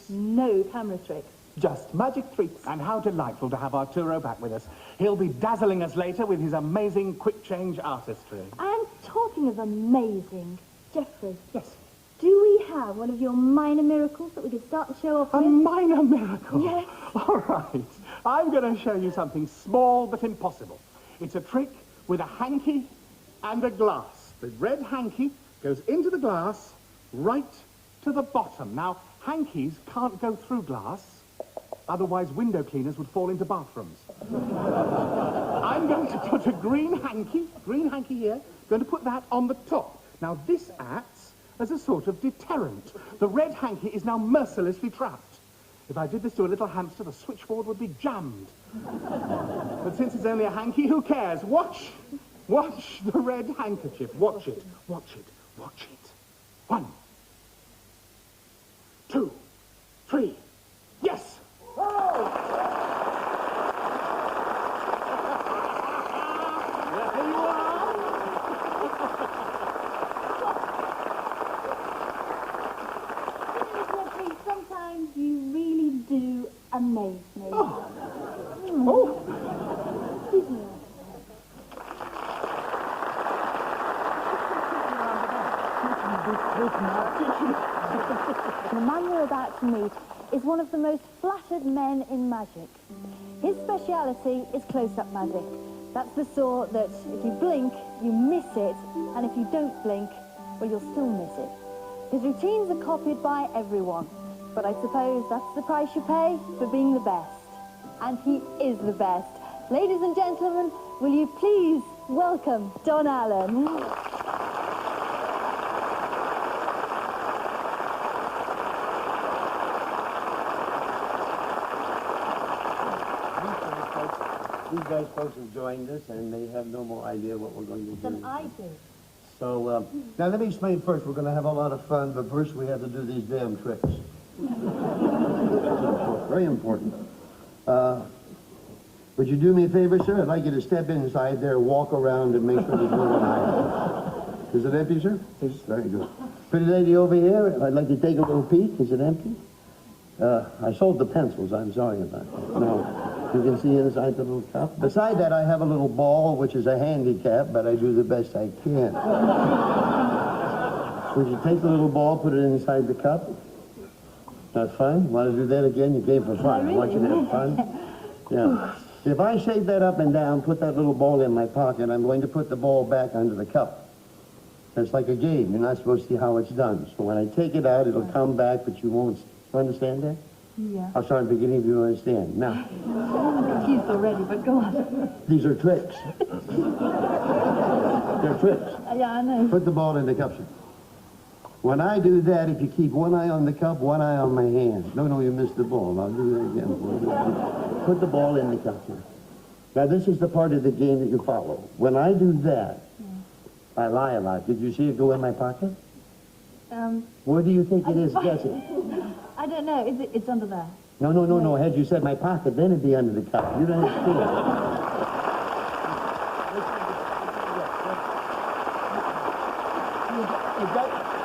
No camera tricks. Just magic tricks. And how delightful to have Arturo back with us. He'll be dazzling us later with his amazing quick-change artistry. And talking of amazing, Jeffrey. Yes? Do we have one of your minor miracles that we could start the show off with? A minor miracle? Yes. All right. I'm going to show you something small but impossible. It's a trick with a hanky and a glass. The red hanky goes into the glass right to the bottom. Now, hankies can't go through glass, otherwise window cleaners would fall into bathrooms. I'm going to put a green hanky here, going to put that on the top. Now, this acts as a sort of deterrent. The red hanky is now mercilessly trapped. If I did this to a little hamster, the switchboard would be jammed. But since it's only a hanky, who cares? Watch the red handkerchief. Watch it. 1, 2, 3. Yes! There you are! Sometimes you really do amaze me. Oh! Excuse me. The man you're about to meet is one of the most flattered men in magic. His speciality is close-up magic. That's the sort that if you blink, you miss it, and if you don't blink, well, you'll still miss it. His routines are copied by everyone, but I suppose that's the price you pay for being the best. And he is the best. Ladies and gentlemen, will you please welcome Don Allen? These guys folks have joined us, and they have no more idea what we're going to do. Than I do. So, now let me explain first. We're going to have a lot of fun, but first we have to do these damn tricks. Very important. Would you do me a favor, sir? I'd like you to step inside there, walk around, and make sure there's no one hiding. Is it empty, sir? Yes. Very good. Pretty lady over here, I'd like to take a little peek. Is it empty? I sold the pencils. I'm sorry about that. No. You can see inside the little cup. Beside that, I have a little ball, which is a handicap, but I do the best I can. Would you take the little ball, put it inside the cup? That's fine. Want to do that again? You came for fun. I want you to have fun. Yeah. If I shake that up and down, put that little ball in my pocket, I'm going to put the ball back under the cup. It's like a game. You're not supposed to see how it's done. So when I take it out, it'll come back, but you won't. You understand that? Yeah. I'll start at the beginning if you understand. Now. I'm confused already, but go on. These are tricks. They're tricks. Yeah, I know. Put the ball in the cup, sir. When I do that, if you keep one eye on the cup, one eye on my hand. No, you missed the ball. I'll do that again for you. Put the ball in the cup, sir. Now, this is the part of the game that you follow. When I do that, I lie a lot. Did you see it go in my pocket? Where do you think it is? Guess it. I don't know. It's under there. No. Had you said my pocket, then it'd be under the cup. You don't understand.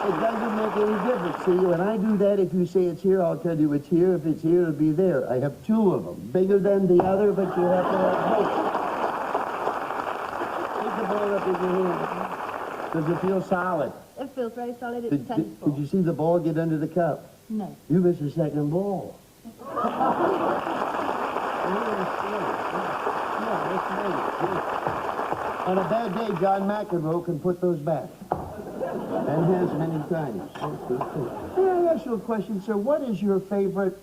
It doesn't make any difference. See, when I do that, if you say it's here, I'll tell you it's here. If it's here, it'll be there. I have two of them. Bigger than the other, but you have to have both. Take the ball up in your hand. Does it feel solid? It feels very solid. It's tense. Did you see the ball get under the cup? No. You missed the second ball. On a bad day, John McEnroe can put those back. And has many times. May I ask you a question, sir? What is your favorite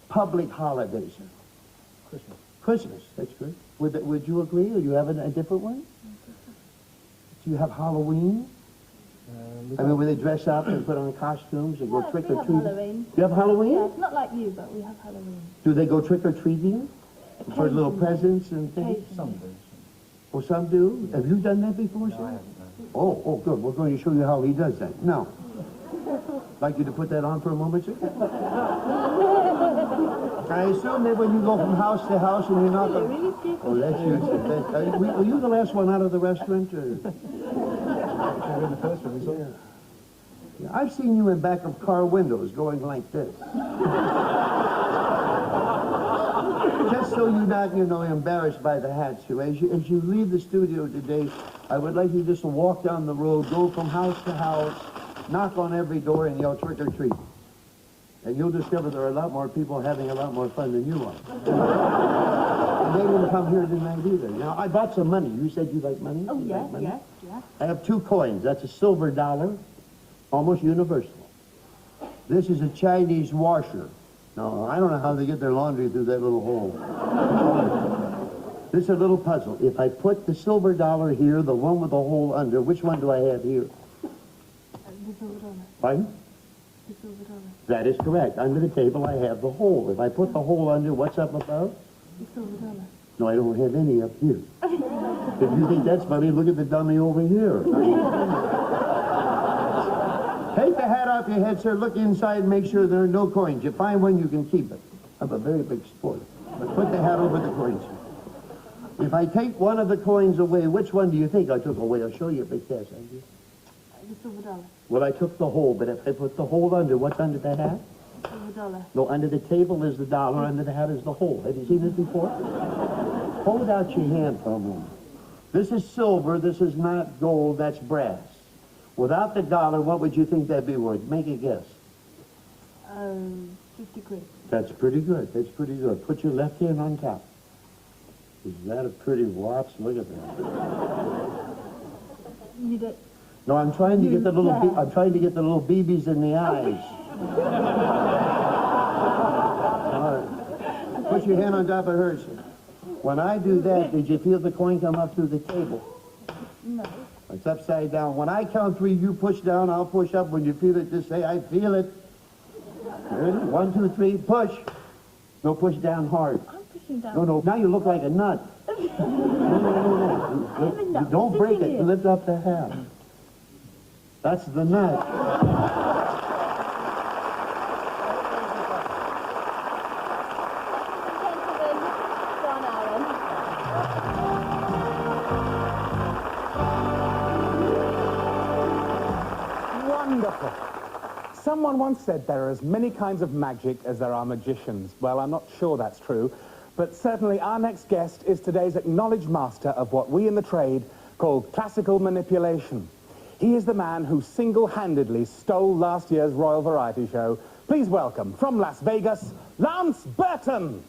public holiday, sir? Christmas. Christmas, that's good. Would you agree, or do you have a different one? Do you have Halloween? I mean, where they dress up and put on costumes and go trick or treating? Halloween. You have Halloween? Yeah, it's not like you, but we have Halloween. Do they go trick or treating? For little presents and things? Some do. Oh, some do? Have you done that before, sir? No, I haven't. Oh, good. We're going to show you how he does that. Now, like you to put that on for a moment, sir? I assume that when you go from house to house and you're not... Oh, that's you, sir. Were you the last one out of the restaurant? Or? You're in the first one, is it? I've seen you in back of car windows going like this. Just so you're not, embarrassed by the hat, Sue. As you leave the studio today, I would like you just to walk down the road, go from house to house, knock on every door, and yell trick or treat. And you'll discover there are a lot more people having a lot more fun than you are. And they didn't come here tonight either. Now, I bought some money. You said you like money? Oh, You yes, like money? yes, yes. I have 2 coins. That's a silver dollar, almost universal. This is a Chinese washer. No, I don't know how they get their laundry through that little hole. This is a little puzzle. If I put the silver dollar here, the one with the hole under, which one do I have here? The silver dollar. Pardon? The silver dollar. That is correct. Under the table, I have the hole. If I put the hole under, what's up above? The silver dollar. No, I don't have any up here. If you think that's funny, look at the dummy over here. Take the hat off your head, sir. Look inside and make sure there are no coins. You find one, you can keep it. I'm a very big sport. But put the hat over the coins. If I take one of the coins away, which one do you think I took away? I'll show you if it says. The silver dollar. Well, I took the hole, but if I put the hole under, what's under the hat? Silver dollar. No, under the table is the dollar, under the hat is the hole. Have you seen this before? Hold out your hand for a moment. This is silver, this is not gold, that's brass. Without the dollar, what would you think that'd be worth? Make a guess. 50 quid. That's pretty good, that's pretty good. Put your left hand on top. Is that a pretty wops? Look at that. You did. No, I'm trying to get the little I'm trying to get the little BBs in the eyes. All right. Put your hand on top of hers. When I do that, did you feel the coin come up through the table? No. It's upside down. When I count 3, you push down, I'll push up. When you feel it, just say, I feel it. Ready? 1, 2, 3, push. No, push down hard. I'm pushing down. No, now you look like a nut. No. You don't break it. Lift up the hat. That's the nut. Wonderful. Someone once said there are as many kinds of magic as there are magicians. Well, I'm not sure that's true, but certainly our next guest is today's acknowledged master of what we in the trade call classical manipulation. He is the man who single-handedly stole last year's Royal Variety Show. Please welcome, from Las Vegas, Lance Burton.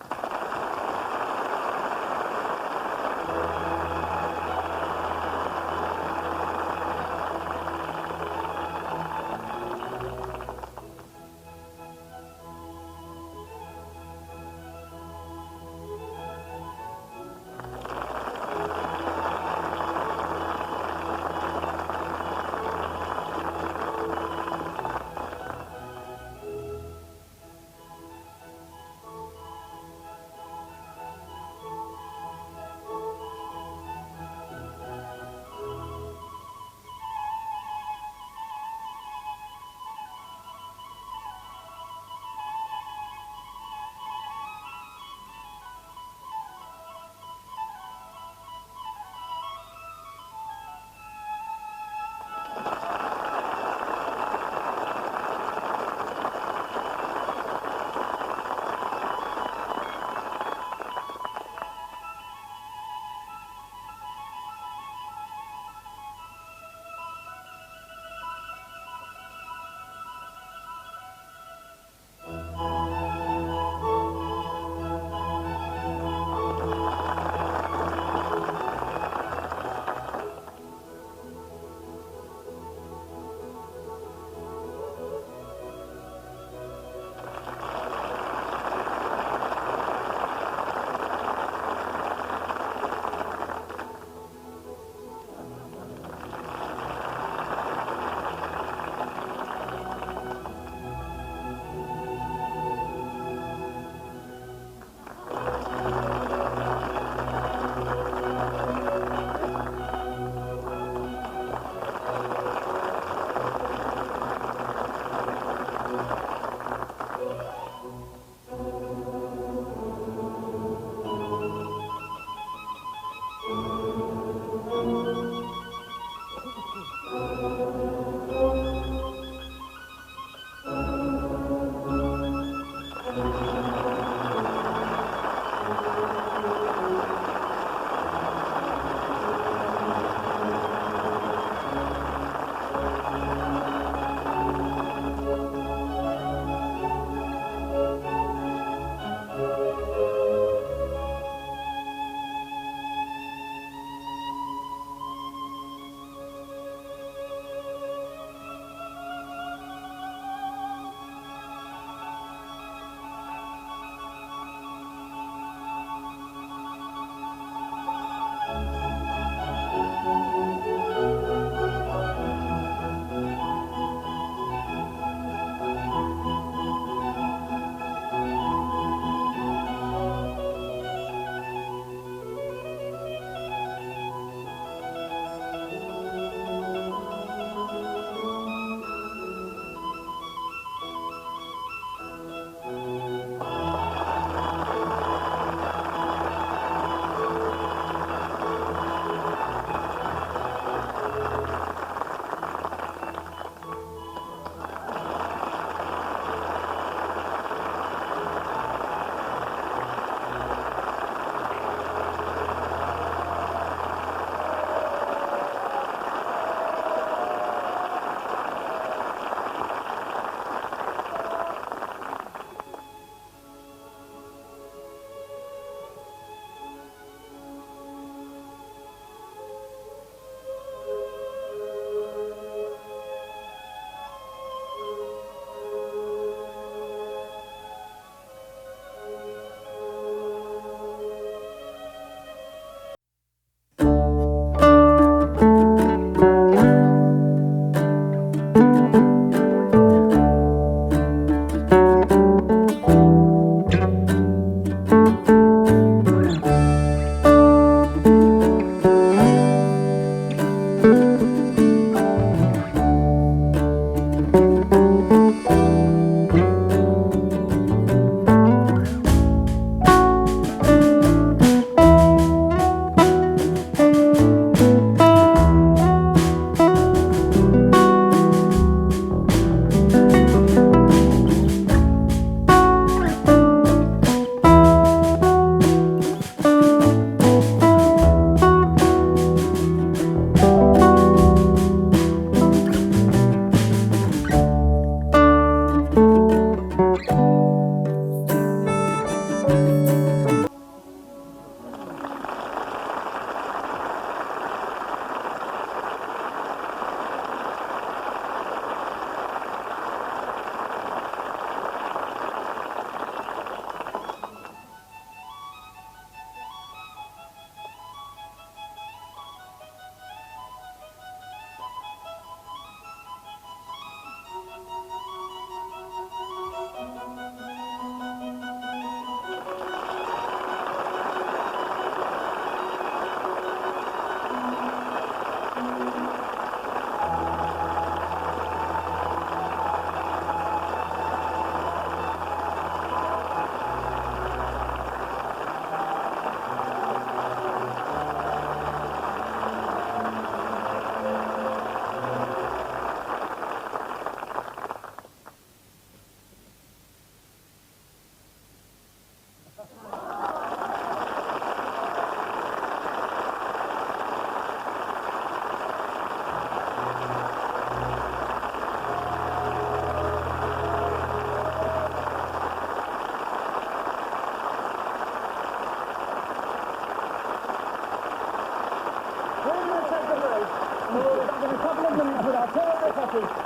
in a couple of minutes with our terrible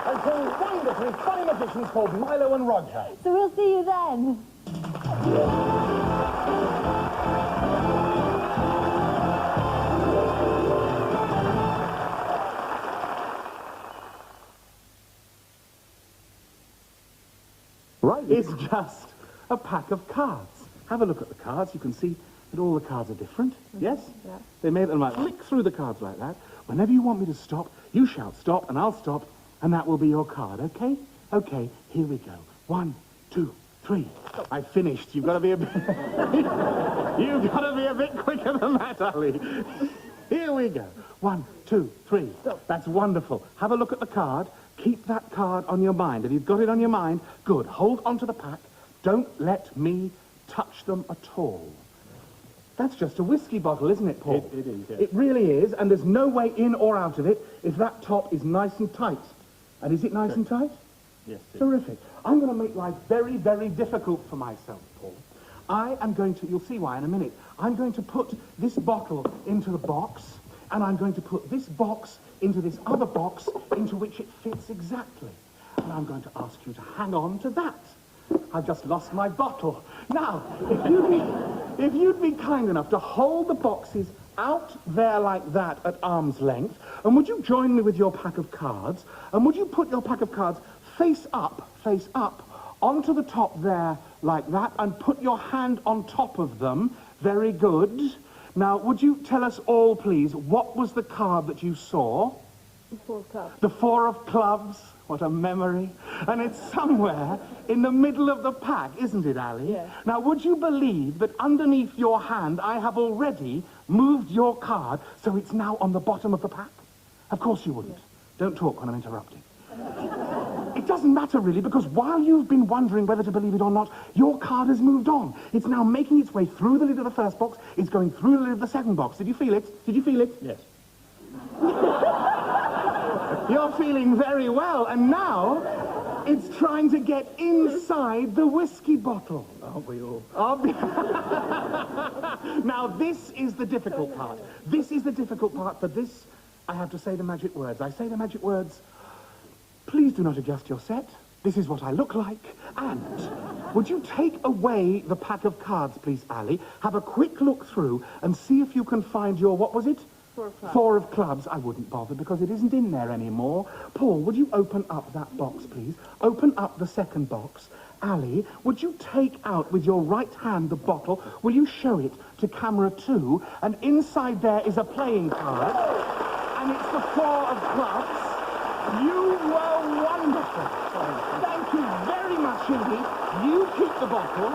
and two wonderfully funny magicians called Milo and Roger. So we'll see you then. Right, it's just a pack of cards. Have a look at the cards. You can see that all the cards are different. Yes? Yeah. They made them like flick through the cards like that. Whenever you want me to stop, you shout stop, and I'll stop, and that will be your card, okay? Okay, here we go. 1, 2, 3. I finished. You've got to be a bit... You've got to be a bit quicker than that, Ali. Here we go. 1, 2, 3. Stop. That's wonderful. Have a look at the card. Keep that card on your mind. If you've got it on your mind, good. Hold onto the pack. Don't let me touch them at all. That's just a whiskey bottle, isn't it, Paul? It is, yes. It really is, and there's no way in or out of it if that top is nice and tight. And is it nice and tight? Yes, it is. Terrific. I'm going to make life very, very difficult for myself, Paul. I am going to, you'll see why in a minute, I'm going to put this bottle into the box, and I'm going to put this box into this other box into which it fits exactly. And I'm going to ask you to hang on to that. I've just lost my bottle. Now, if you'd be kind enough to hold the boxes out there like that at arm's length, and would you join me with your pack of cards, and would you put your pack of cards face up, onto the top there like that, and put your hand on top of them. Very good. Now, would you tell us all, please, what was the card that you saw? The 4 of clubs. The 4 of clubs. What a memory. And it's somewhere in the middle of the pack, isn't it, Ali? Yeah. Now, would you believe that underneath your hand, I have already moved your card, so it's now on the bottom of the pack? Of course you wouldn't. Don't talk when I'm interrupting. It doesn't matter, really, because while you've been wondering whether to believe it or not, your card has moved on. It's now making its way through the lid of the first box. It's going through the lid of the second box. Did you feel it? Did you feel it? Yes. You're feeling very well, and now it's trying to get inside the whiskey bottle. Aren't we all? Now, this is the difficult part. This is the difficult part. For this, I have to say the magic words. I say the magic words, please do not adjust your set. This is what I look like. And would you take away the pack of cards, please, Ali? Have a quick look through and see if you can find your, what was it? 4 of clubs. 4 of clubs. I wouldn't bother because it isn't in there anymore. Paul, would you open up that box, please? Open up the second box. Ali, would you take out with your right hand the bottle? Will you show it to camera 2? And inside there is a playing card. And it's the 4 of clubs. You were wonderful. Thank you very much indeed. You keep the bottle.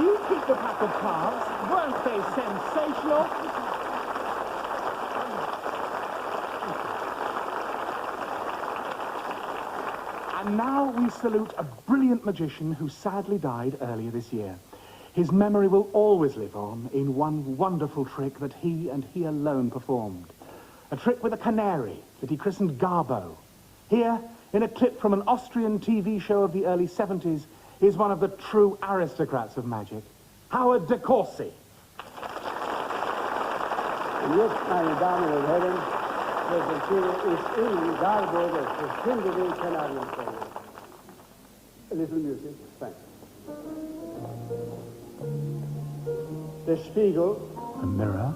You keep the pack of cards. Weren't they sensational? And now we salute a brilliant magician who sadly died earlier this year. His memory will always live on in one wonderful trick that he and he alone performed. A trick with a canary that he christened Garbo. Here, in a clip from an Austrian TV show of the early 70s, is one of the true aristocrats of magic, Howard de Courcy. Jetzt, meine Damen und Herren, präsentiere ich Ihnen Garbo des verschwindenden Kanarienvogels. A little music, thanks. Der Spiegel. A mirror.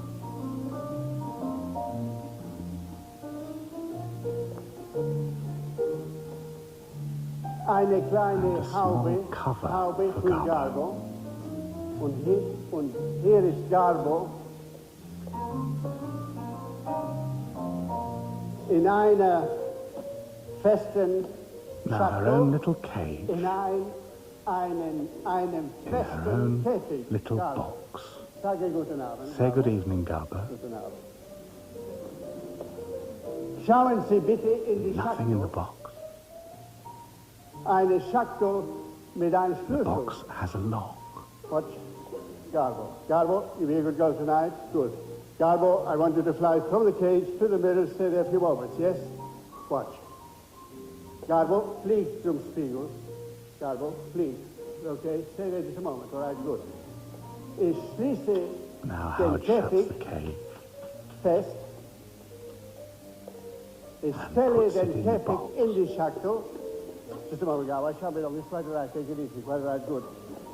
Eine kleine And a small Haube, cover Haube for für Garbo. Garbo. Und hier ist Garbo in einer festen Now her own little cage, in einem in her festen own Käfig. little Garbo. box. Sage guten Abend. Say good evening, Garbo. Guten Abend. Schauen Sie bitte in die Nothing in the Schachtel. box. Eine Schachtel mit einem The Schlüssel. box has a lock. Watch. Garbo. Garbo, you be a good girl tonight? Good. Garbo, I want you to fly from the cage to the mirror, stay there a few moments, yes? Watch. Garbo, please, zum Spiegel. Garbo, please. Okay, stay there just a moment, all right, good. Ich schließe Now den Howard shuts Käfig the cage. fest is stellied and perfect in the shackle. Just a moment, Garbo, I shall be on this quite all right, take it easy, quite all right, good.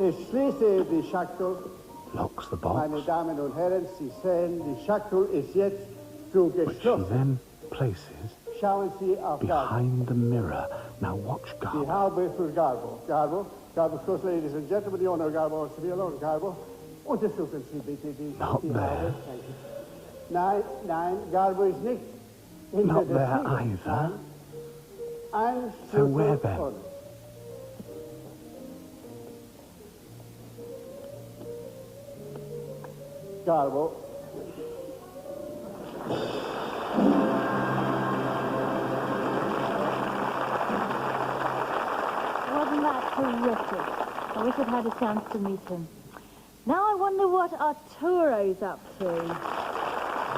Is schließe the shackle. Locks the box. Meine Damen und Herren, Sie sehen, die Shackle ist jetzt zu Which she geschlossen. then places Schauen Sie auf Garbo. behind the mirror. Now watch Die Garbo. Haube für Garbo. Garbo, of course, ladies and gentlemen, you all know Garbo wants to be alone. Garbo, untersuchen Sie bitte die Not die there. Haube. Thank you. Nein, nein, Garbo ist nicht hinter Not der there Tür. either. Ein So where Schlüssel then? und Garbo. Wasn't that terrific? I wish I'd had a chance to meet him. Now I wonder what Arturo's up to.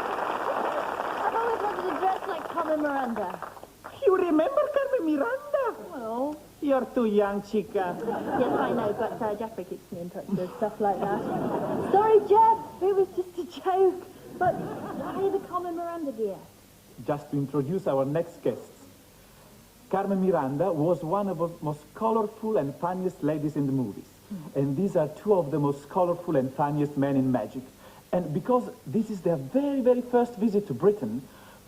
I've always wanted to dress like Carmen Miranda. You remember Carmen Miranda? Well, You're too young, chica. yes, I know, but Jeffrey keeps me in touch with stuff like that. Sorry, Jeff, it was just a joke. But why the Carmen Miranda gear? Just to introduce our next guests. Carmen Miranda was one of the most colorful and funniest ladies in the movies. And these are two of the most colorful and funniest men in magic. And because this is their very, very first visit to Britain,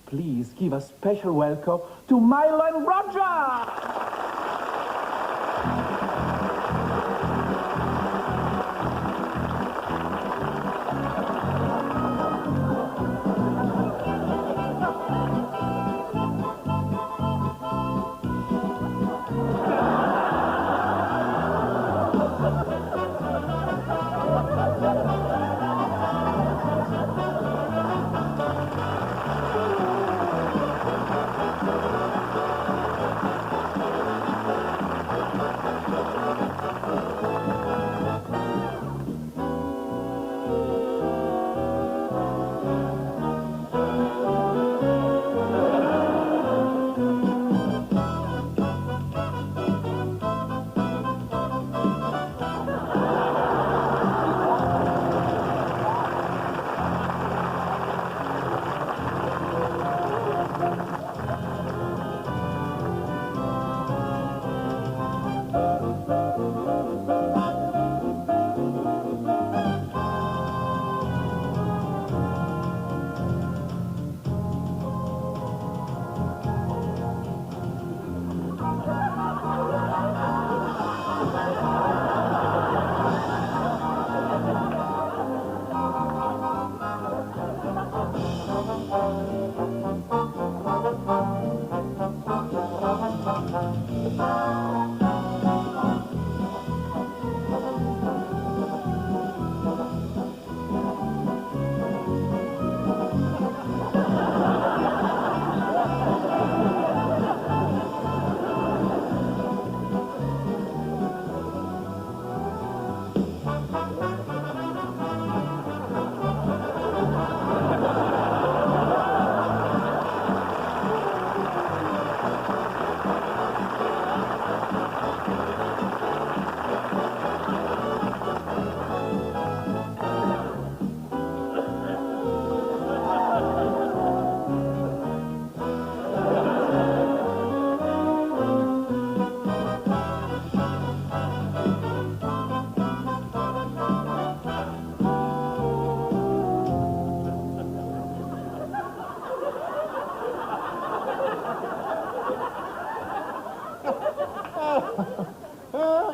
please give a special welcome to Milo and Roger!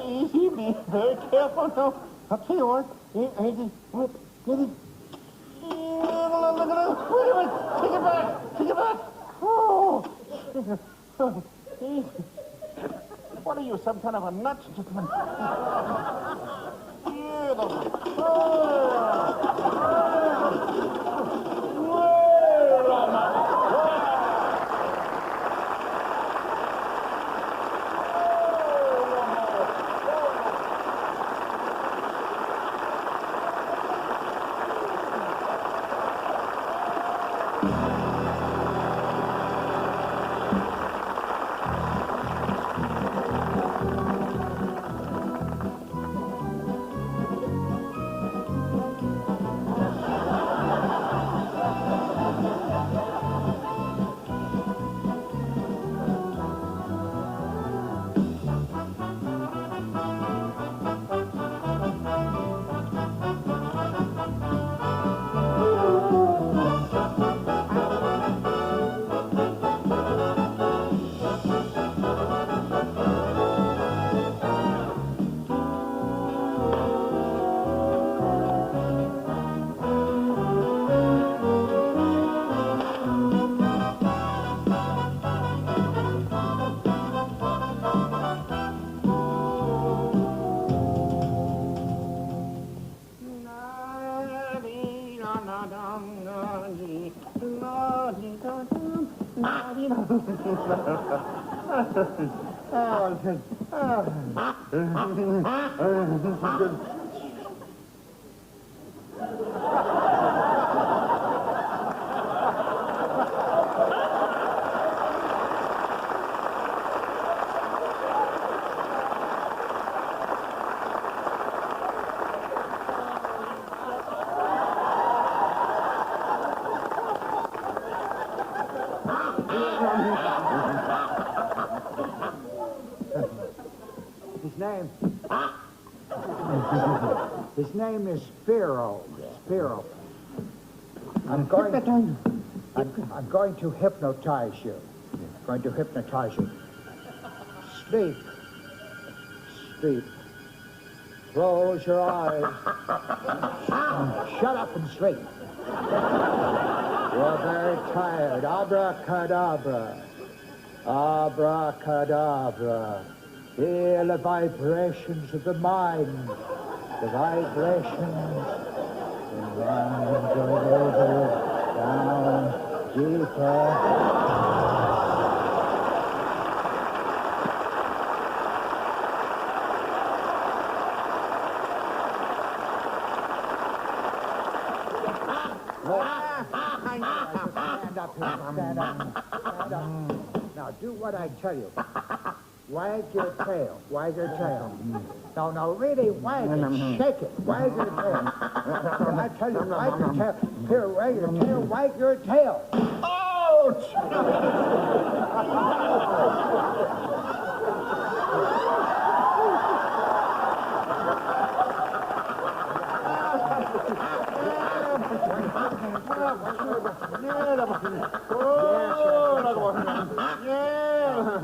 Easy, be very careful now. I'll tell you what. Easy. Look at it. Look at it. Wait a minute. Take it back. Take it back. Oh. Easy. What are you, some kind of a nut? Just a minute. Where am I? His name is Spiro. Spiro. I'm going to hypnotize you. Going to hypnotize you. Sleep. Sleep. Close your eyes. Shut up and sleep. You're very tired. Abracadabra. Abracadabra. Feel the vibrations of the mind. The vibrations. And then go over, down, deeper. Stand up here, stand up. Now do what I tell you. Wag your tail, wag your tail. No, really wag it, shake it, wag your tail. I tell you, wag your tail. Here, wag your tail, wag your tail. Ouch!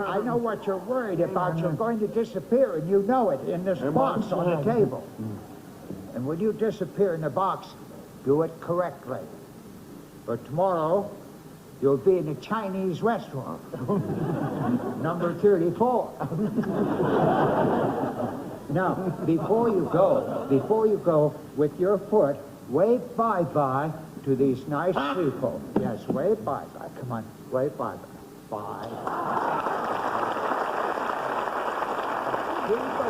I know what you're worried about. You're going to disappear, and you know it, in this box on the table. And when you disappear in the box, do it correctly. For tomorrow, you'll be in a Chinese restaurant. Number 34. Now, before you go, with your foot, wave bye-bye to these nice people. Yes, wave bye-bye. Come on, wave bye-bye. Bye. Here you go.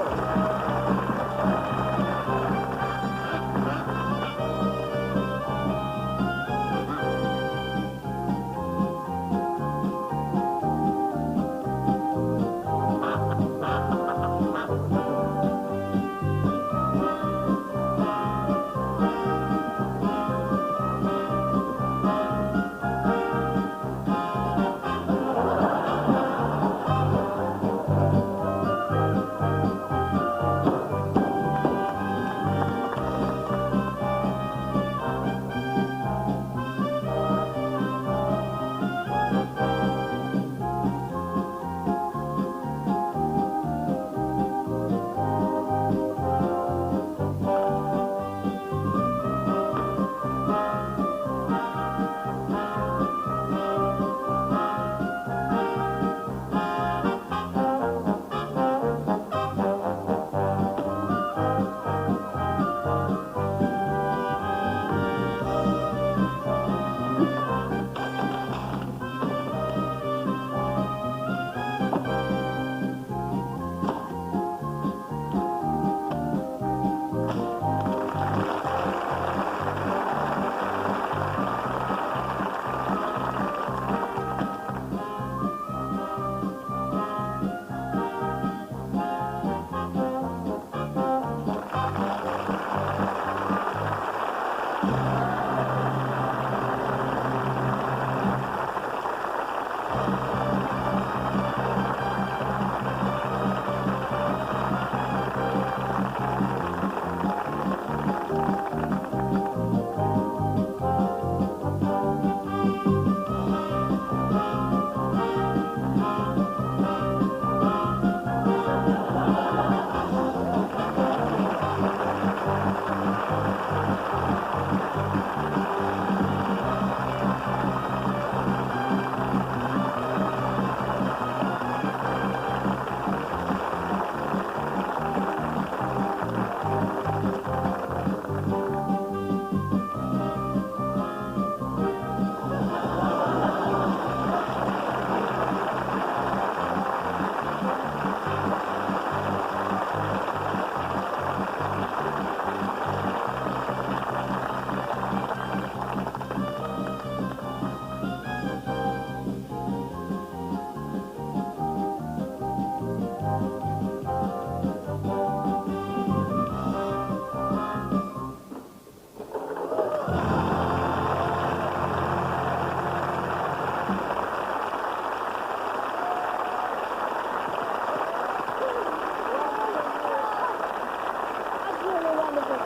wonderful.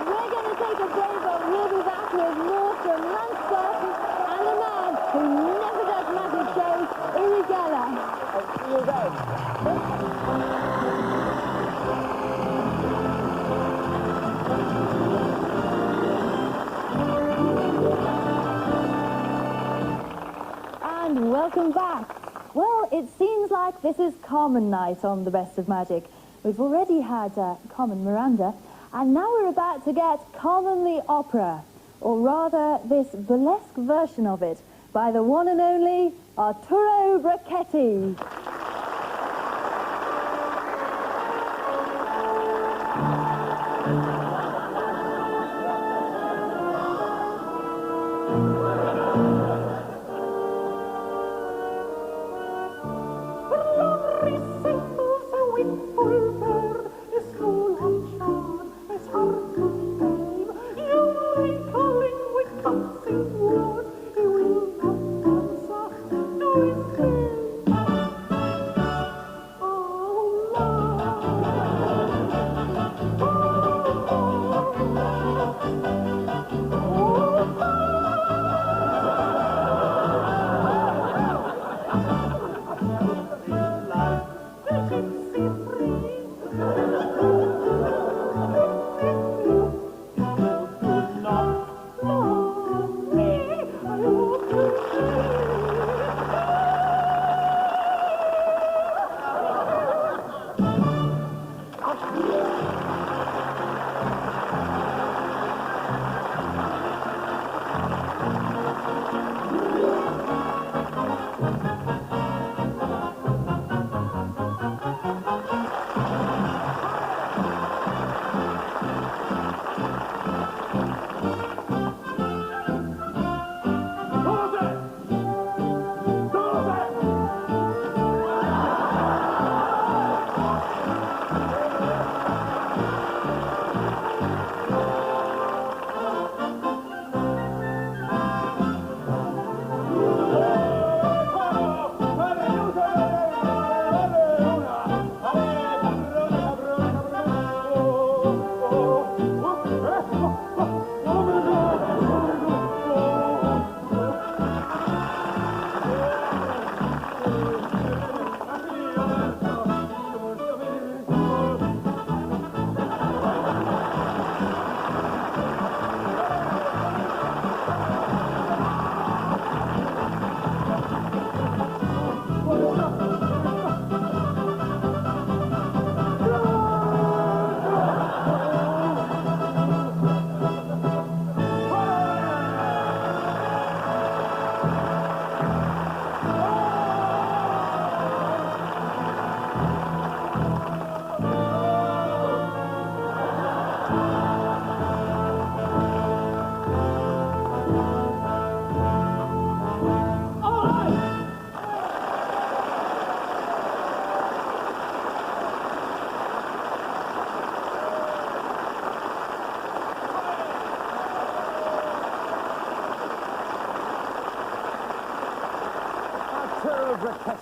We're going to take a break, but we'll be back with more from Landsberg and the man who never does magic shows, Uri Geller. I'll see you then. And welcome back. Well, it seems like this is Carmen night on The Best of Magic. We've already had Carmen Miranda, and now we're about to get Carmen the Opera, or rather this burlesque version of it, by the one and only Arturo Brachetti.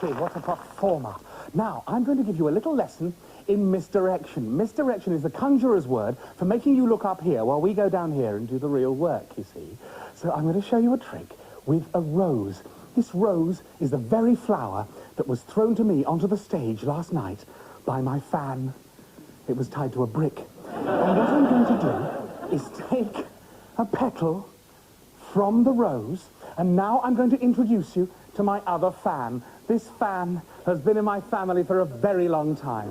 What a performer. Now, I'm going to give you a little lesson in misdirection. Misdirection is the conjurer's word for making you look up here while we go down here and do the real work, you see. So I'm going to show you a trick with a rose. This rose is the very flower that was thrown to me onto the stage last night by my fan. It was tied to a brick. And what I'm going to do is take a petal from the rose, and now I'm going to introduce you to my other fan. This fan has been in my family for a very long time.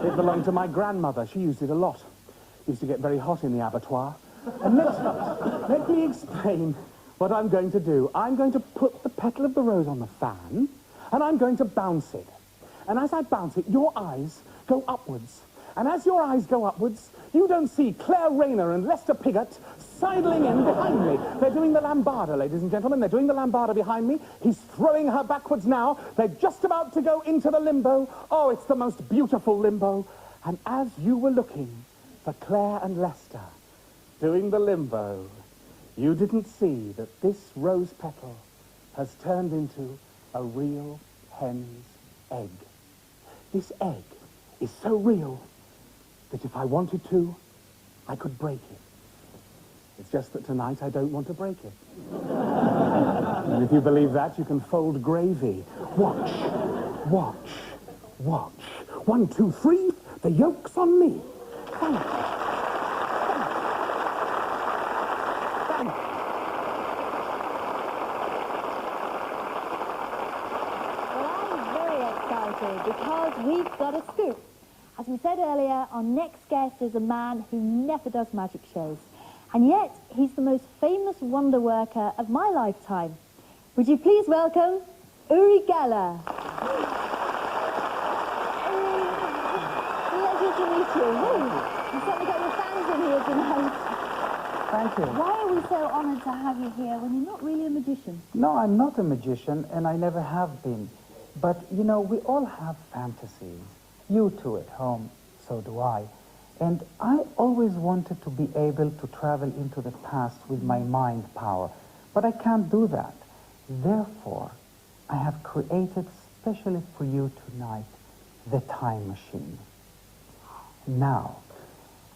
It belonged to my grandmother. She used it a lot. It used to get very hot in the abattoir. And let me explain what I'm going to do. I'm going to put the petal of the rose on the fan, and I'm going to bounce it. And as I bounce it, your eyes go upwards. And as your eyes go upwards, you don't see Claire Rayner and Lester Piggott sidling in behind me. They're doing the lambada, ladies and gentlemen. They're doing the lambada behind me. He's throwing her backwards now. They're just about to go into the limbo. Oh, it's the most beautiful limbo. And as you were looking for Claire and Lester doing the limbo, you didn't see that this rose petal has turned into a real hen's egg. This egg is so real that if I wanted to, I could break it. It's just that tonight I don't want to break it. And if you believe that, you can fold gravy. Watch, watch, watch. 1, 2, 3, the yolk's on me. Thank you. Because we've got a scoop. As we said earlier, our next guest is a man who never does magic shows. And yet, he's the most famous wonder worker of my lifetime. Would you please welcome Uri Geller. Uri, pleasure to meet you. You've certainly got your fans in here tonight. Thank you. Why are we so honoured to have you here when you're not really a magician? No, I'm not a magician, and I never have been. But, you know, we all have fantasies. You too at home, so do I. And I always wanted to be able to travel into the past with my mind power. But I can't do that. Therefore, I have created specially for you tonight the time machine. Now,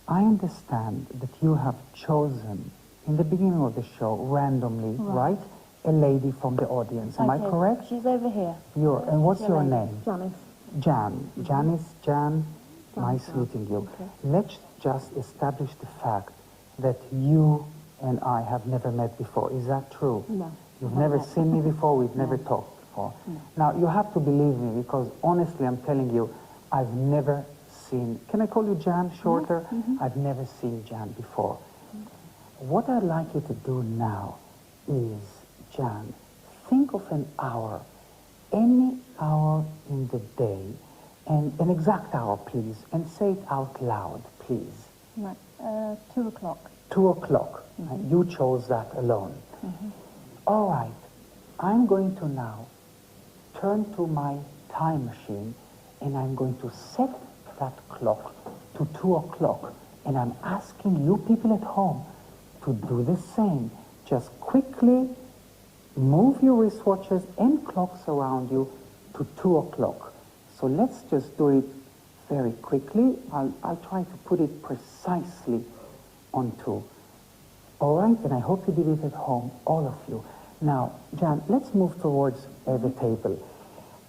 I understand that you have chosen, in the beginning of the show, randomly, right? A lady from the audience. Am I correct? She's over here. And what's your name? Janice. Jan. Janice, Jan. Nice meeting you. Okay. Let's just establish the fact that you and I have never met before. Is that true? No. You've never seen me before, we've never talked before. No. Now, you have to believe me, because honestly, I'm telling you, I've never seen... Can I call you Jan shorter? Mm-hmm. I've never seen Jan before. What I'd like you to do now is, Jan, think of an hour, any hour in the day, and an exact hour, please, and say it out loud, please. Right. 2 o'clock. 2 o'clock. Mm-hmm. You chose that alone. Mm-hmm. All right. I'm going to now turn to my time machine, and I'm going to set that clock to 2 o'clock. And I'm asking you people at home to do the same. Just quickly move your wristwatches and clocks around you to 2 o'clock. So let's just do it very quickly. I'll try to put it precisely on 2. All right, and I hope you did it at home, all of you. Now, Jan, let's move towards the table.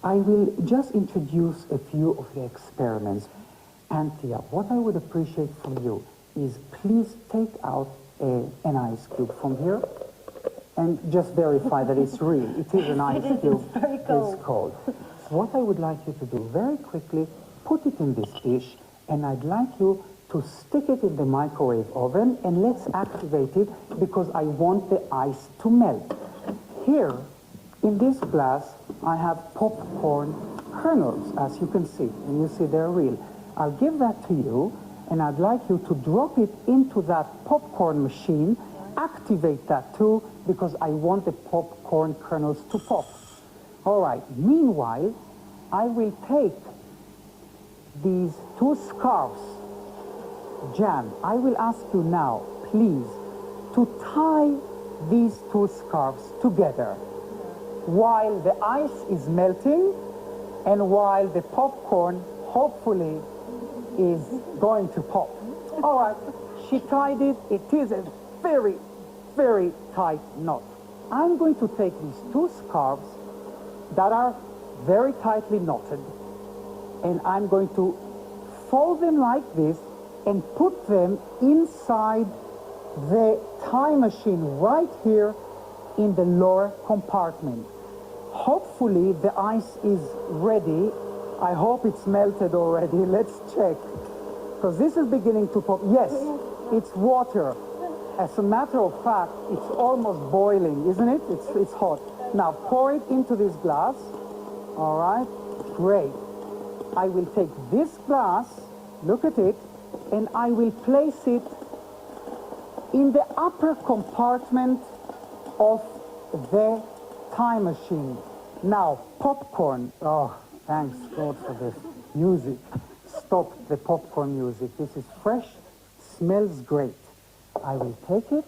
I will just introduce a few of the experiments. Anthea, what I would appreciate from you is please take out an ice cube from here and just verify that it's real. It is an ice cube. It's very cold. It's cold. So what I would like you to do very quickly, put it in this dish, and I'd like you to stick it in the microwave oven, and let's activate it because I want the ice to melt. Here, in this glass, I have popcorn kernels, as you can see, and you see they're real. I'll give that to you, and I'd like you to drop it into that popcorn machine, activate that too, because I want the popcorn kernels to pop. All right, meanwhile, I will take these 2 scarves. Jan, I will ask you now, please, to tie these 2 scarves together while the ice is melting and while the popcorn, hopefully, is going to pop. All right, she tied it. It is a very, very tight knot. I'm going to take these 2 scarves that are very tightly knotted, and I'm going to fold them like this and put them inside the time machine right here in the lower compartment. Hopefully the ice is ready. I hope it's melted already. Let's check. Because this is beginning to pop. Yes, it's water. As a matter of fact, it's almost boiling, isn't it? It's hot. Now pour it into this glass. All right, great. I will take this glass, look at it, and I will place it in the upper compartment of the time machine. Now, popcorn. Oh, thanks God for this music. Stop the popcorn music. This is fresh, smells great. I will take it,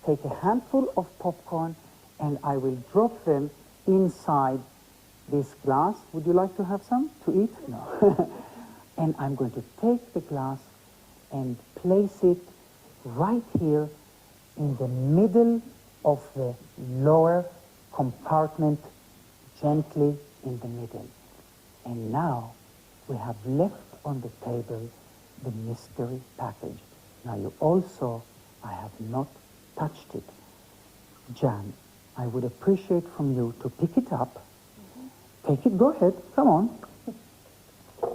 take a handful of popcorn, and I will drop them inside this glass. Would you like to have some to eat? No. And I'm going to take the glass and place it right here in the middle of the lower compartment, gently in the middle. And now we have left on the table the mystery package. Now you also, I have not touched it. Jan, I would appreciate from you to pick it up. Take it, go ahead, come on.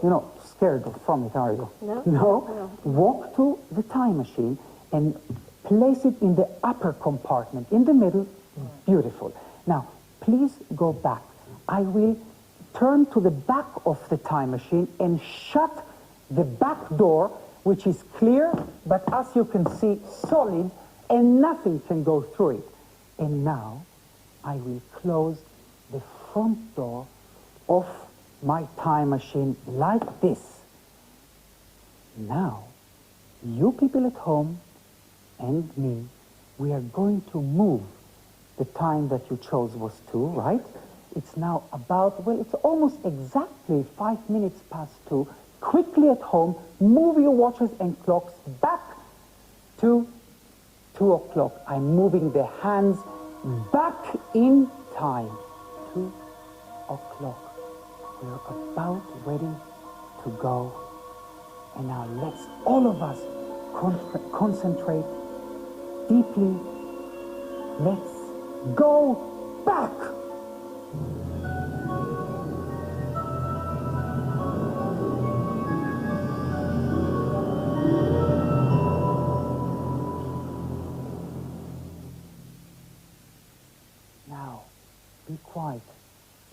You're not scared from it, are you? No. No? Walk to the time machine and place it in the upper compartment, in the middle. Beautiful. Now, please go back. I will turn to the back of the time machine and shut the back door, which is clear, but as you can see, solid, and nothing can go through it. And now, I will close the front door of my time machine like this. Now, you people at home and me, we are going to move. The time that you chose was 2, right? It's now about, well, it's almost exactly 5 minutes past 2. Quickly at home, move your watches and clocks back to 2 o'clock. I'm moving the hands back in time. 2 o'clock. We're about ready to go. And now let's all of us concentrate deeply. Let's go back. Now, be quiet.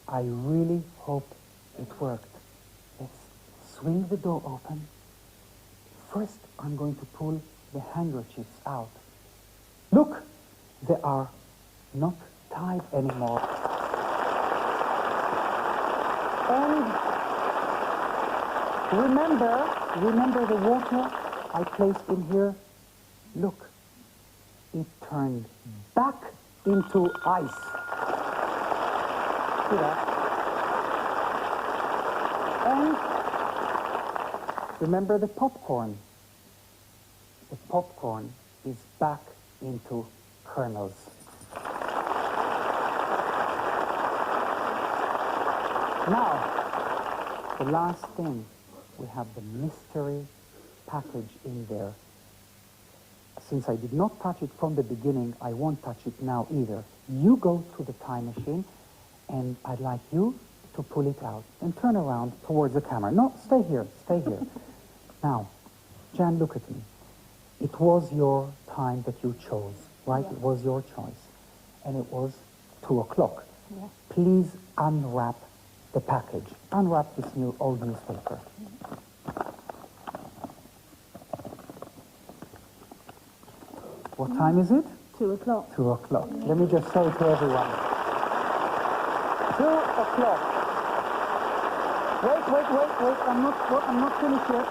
I really hope it worked. Let's swing the door open. First, I'm going to pull the handkerchiefs out. Look, they are not tied anymore. And remember the water I placed in here? Look, it turned back into ice. See that? And remember the popcorn. The popcorn is back into kernels. Now, the last thing, we have the mystery package in there. Since I did not touch it from the beginning, I won't touch it now either. You go to the time machine, and I'd like you to pull it out and turn around towards the camera. No, stay here, stay here. Now, Jan, look at me. It was your time that you chose, right? Yeah. It was your choice. And it was 2 o'clock. Yeah. Please unwrap the package. Unwrap this new old newspaper. What time is it? 2 o'clock. 2 o'clock. Let me just say to everyone. 2 o'clock. Wait. I'm not finished yet.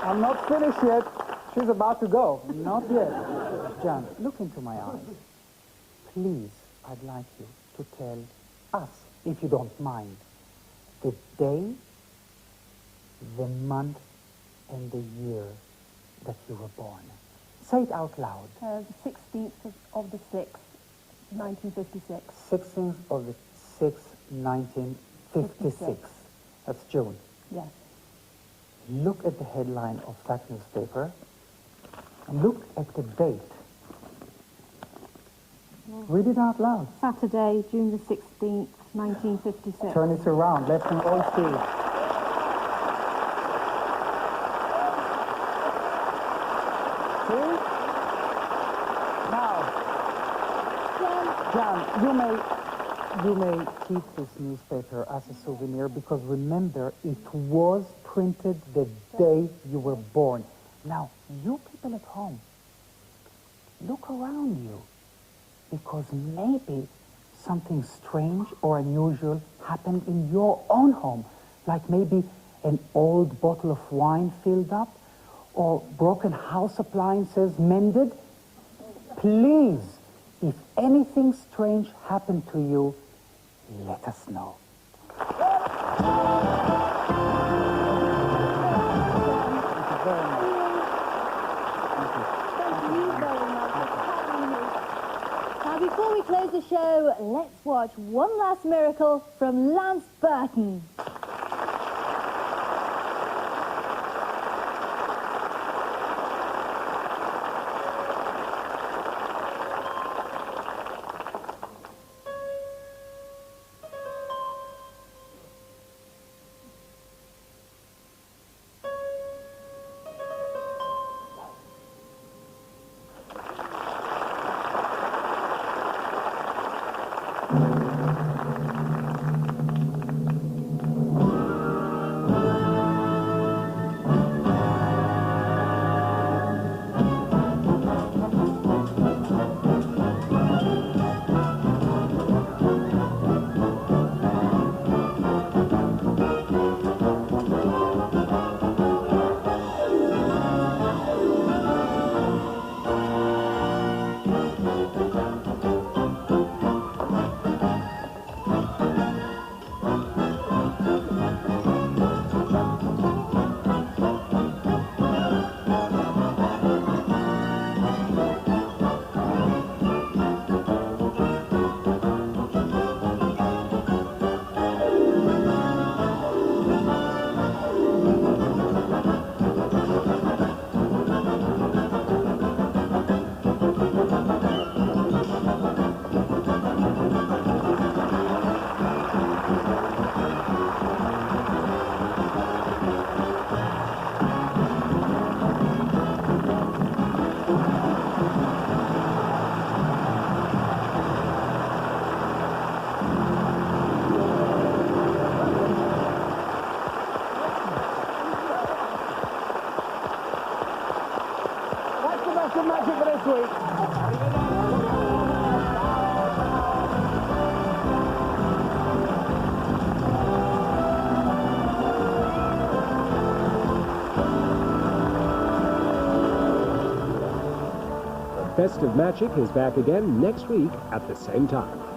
I'm not finished yet. She's about to go. Not yet. Jan, look into my eyes. Please, I'd like you to tell us, if you don't mind, the day, the month, and the year that you were born. Say it out loud. The 16th of the 6th, 1956. 16th of the 6th, 1956. That's June. Yes. Look at the headline of that newspaper and look at the date. Read it out loud. Saturday, June the 16th, 1956. Turn it around. Let them all see. See? Now, Jan, you may keep this newspaper as a souvenir because remember, it was printed the day you were born. Now, you people at home, look around you because maybe something strange or unusual happened in your own home, like maybe an old bottle of wine filled up or broken house appliances mended. Please, if anything strange happened to you, let us know. Thank you very much. Thank you very much for having me. Now, before we close the show, let's watch one last miracle from Lance Burton. Magic for this week. Best of Magic is back again next week at the same time.